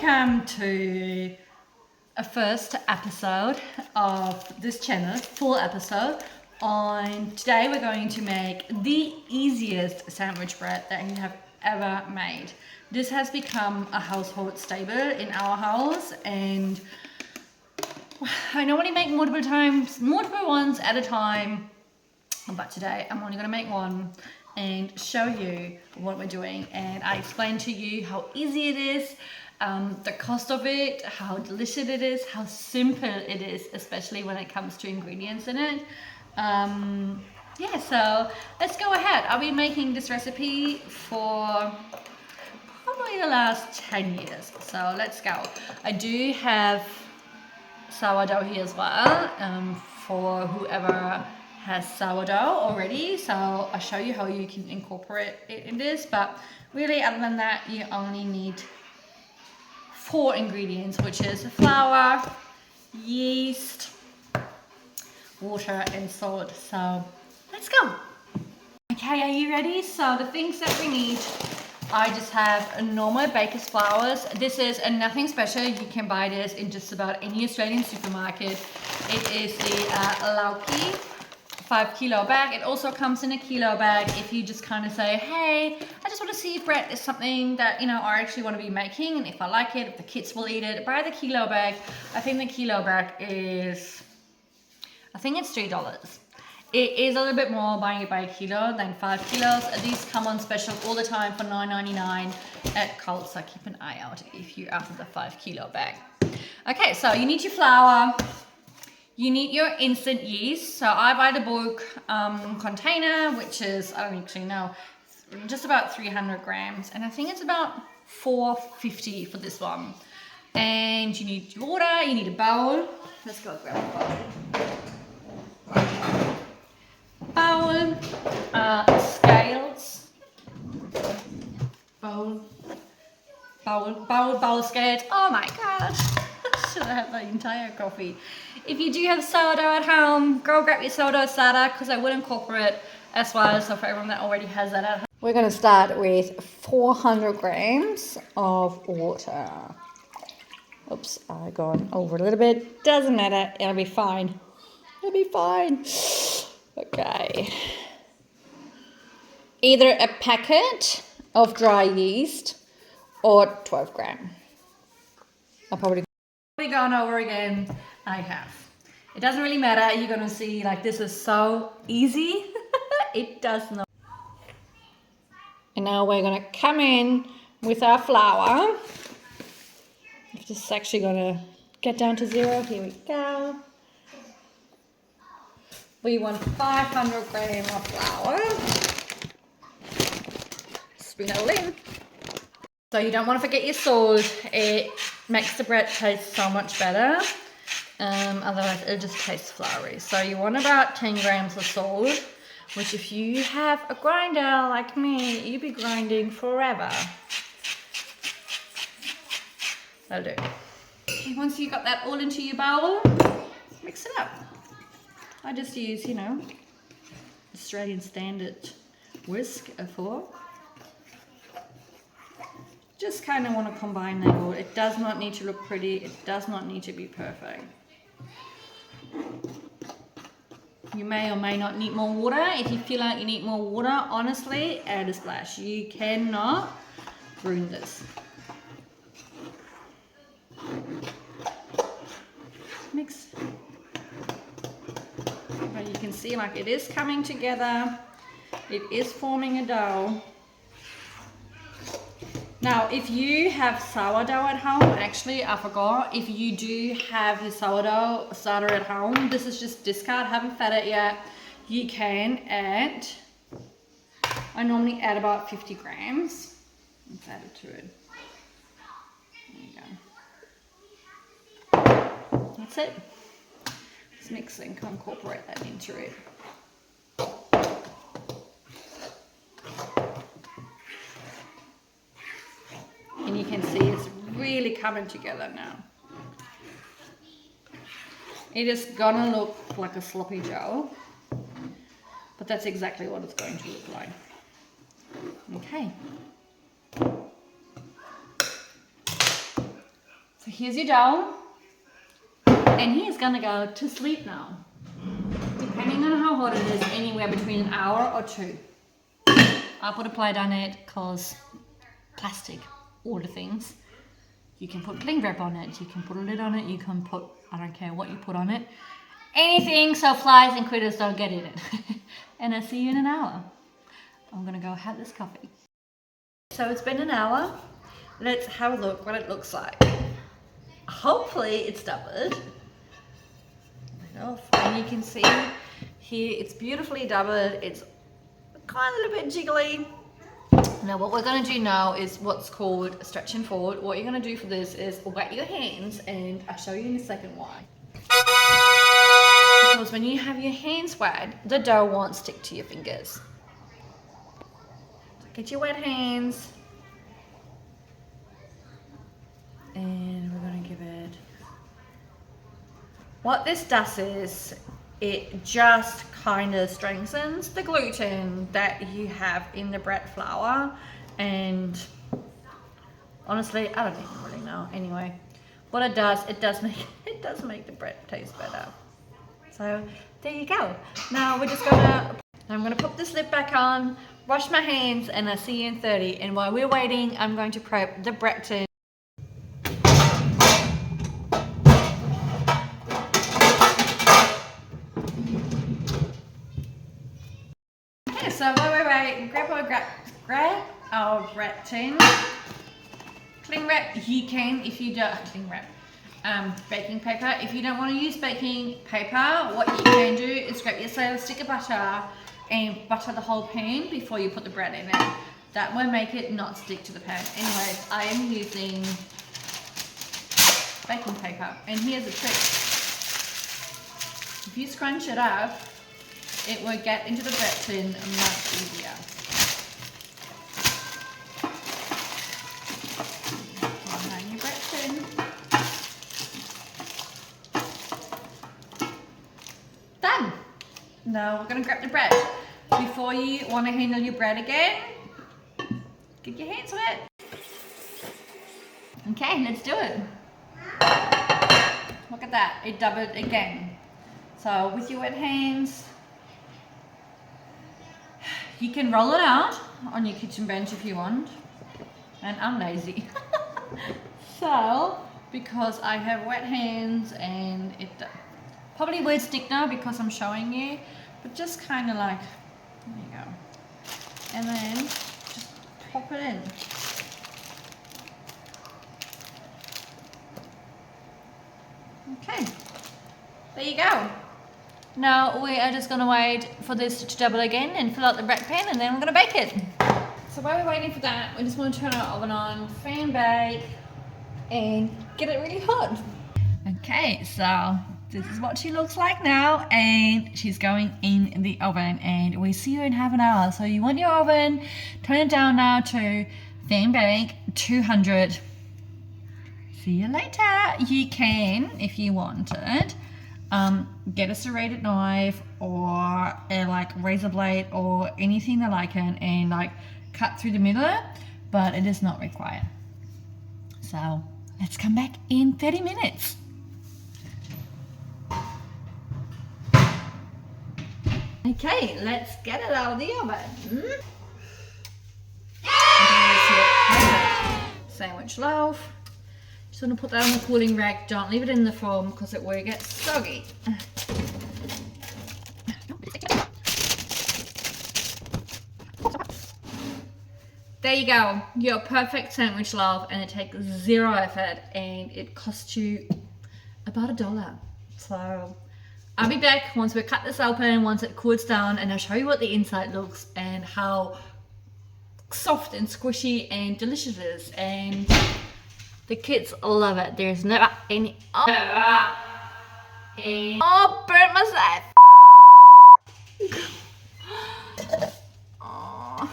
Welcome to a first episode of this channel, full episode. Today we're going to make the easiest sandwich bread that you have ever made. This has become a household staple in our house, and I normally make multiple ones at a time, but today I'm only going to make one and show you what we're doing, and I explain to you how easy it is, the cost of it, how delicious it is, how simple it is, especially when it comes to ingredients in it. Yeah, so let's go ahead. I'll be making this recipe for probably the last 10 years, so let's go. I do have sourdough here as well, for whoever has sourdough already, so I'll show you how you can incorporate it in this, but really other than that you only need 4 ingredients, which is flour, yeast, water and salt. So let's go. Okay, are you ready? So the things that we need, I just have a normal baker's flours. This is nothing special. You can buy this in just about any Australian supermarket. It is the Lauki 5 kilo bag. It also comes in a kilo bag if you just kind of say, hey, I just want to see if bread is something that, you know, I actually want to be making, and if I like it, if the kids will eat it, buy the kilo bag. I think the kilo bag is, I think it's $3. It is a little bit more buying it by a kilo than 5 kilos. These come on special all the time for $9.99 at Coles, so keep an eye out if you're after the 5 kilo bag. Okay, so you need your flour. You need your instant yeast. So I buy the bulk container, which is, I don't actually know, just about 300 grams. And I think it's about $4.50 for this one. And you need your water, you need a bowl. Let's go grab a bowl. Scales. Bowl, scales. Oh my God. Should I have the entire coffee? If you do have sourdough at home, go grab your sourdough starter, because I will incorporate as well. So for everyone that already has that at home. We're going to start with 400 grams of water. Oops, I gone over a little bit. Doesn't matter. It'll be fine. It'll be fine. Okay. Either a packet of dry yeast or 12 gram. I'll probably gone over again. I have. It doesn't really matter. You're gonna see, like, this is so easy. It does not. And now we're gonna come in with our flour. If this is actually gonna get down to 0, here we go. We want 500 grams of flour. Spin it all in. So you don't want to forget your salt. It makes the bread taste so much better. Otherwise it'll just taste floury. So you want about 10 grams of salt, which if you have a grinder like me, you'll be grinding forever. That'll do. Okay, once you got that all into your bowl, mix it up. I just use, you know, Australian standard whisk, a fork. Just kind of want to combine that all. It does not need to look pretty. It does not need to be perfect. You may or may not need more water. If you feel like you need more water, honestly, add a splash. You cannot ruin this. Mix. But you can see, like, it is coming together. It is forming a dough. Now, if you have sourdough at home, actually, I forgot, if you do have your sourdough starter at home, this is just discard, haven't fed it yet, you can add, I normally add about 50 grams. Let's add it to it. There you go. That's it. Let's mix and incorporate that into it. And you can see it's really coming together now. It is gonna look like a sloppy dough, but that's exactly what it's going to look like. Okay. So here's your dough. And he's gonna go to sleep now. Depending on how hot it is, anywhere between an hour or 2. I'll put a plate on it because plastic, all the things. You can put cling wrap on it, you can put a lid on it, you can put, I don't care what you put on it. Anything so flies and critters don't get in it. And I'll see you in an hour. I'm gonna go have this coffee. So it's been an hour. Let's have a look what it looks like. Hopefully it's doubled. And you can see here it's beautifully doubled. It's kind of a little bit jiggly. Now what we're going to do now is what's called stretch and fold. What you're going to do for this is wet your hands, and I'll show you in a second why. Because when you have your hands wet, the dough won't stick to your fingers. So get your wet hands, and we're going to give it. What this does is it just kind of strengthens the gluten that you have in the bread flour, and honestly I don't even really know. Anyway, what it does make the bread taste better. So there you go. Now I'm gonna put this lid back on, wash my hands, and I'll see you in 30. And while we're waiting, I'm going to prep the bread tin. So while we're waiting, grab our bread tin. Cling wrap, you can if you don't, cling wrap, baking paper. If you don't want to use baking paper, what you can do is grab yourself a stick of butter and butter the whole pan before you put the bread in it. That will make it not stick to the pan. Anyways, I am using baking paper, and here's a trick. If you scrunch it up, it will get into the bread tin much easier. Behind your bread tin. Done. Now we're going to grab the bread. Before you want to handle your bread again, get your hands wet. Okay, let's do it. Look at that, it doubled again. So with your wet hands, you can roll it out on your kitchen bench if you want, and I'm lazy. So, because I have wet hands and it probably will stick now because I'm showing you, but just kind of like, there you go. And then just pop it in. Okay, there you go. Now we are just going to wait for this to double again and fill out the bread pan, and then we're going to bake it. So while we're waiting for that, we just want to turn our oven on, fan bake, and get it really hot. Okay, so this is what she looks like now, and she's going in the oven, and we see her in half an hour. So you want your oven, turn it down now to fan bake 200. See you later. You can, if you wanted, get a serrated knife or a like razor blade or anything that I can, and like cut through the middle, but it is not required. So let's come back in 30 minutes. Okay, let's get it out of the oven. Sandwich loaf. Just want to put that on the cooling rack. Don't leave it in the foam because it will get soggy. There you go, your perfect sandwich loaf, and it takes 0 effort, and it costs you about $1. So I'll be back once we cut this open, once it cools down, and I'll show you what the inside looks and how soft and squishy and delicious it is. And the kids love it. There's never any. Oh, burnt myself. Oh,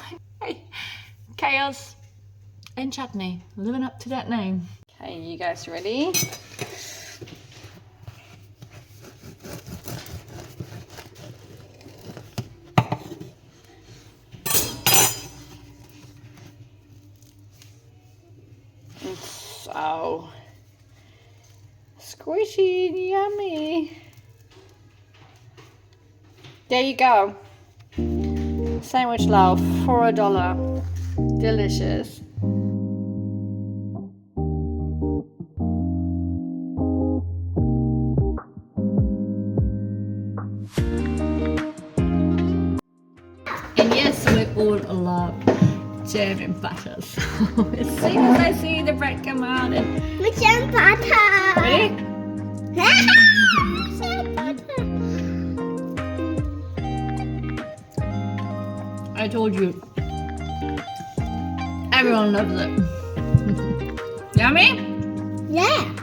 chaos and chutney, living up to that name. Okay, you guys ready? So squishy and yummy. There you go. Sandwich loaf for $1. Delicious. And yes, we all love German butter. So as soon as I see the bread come out and German butter. ready? German butter. I told you. Everyone loves it. Yummy? Yeah.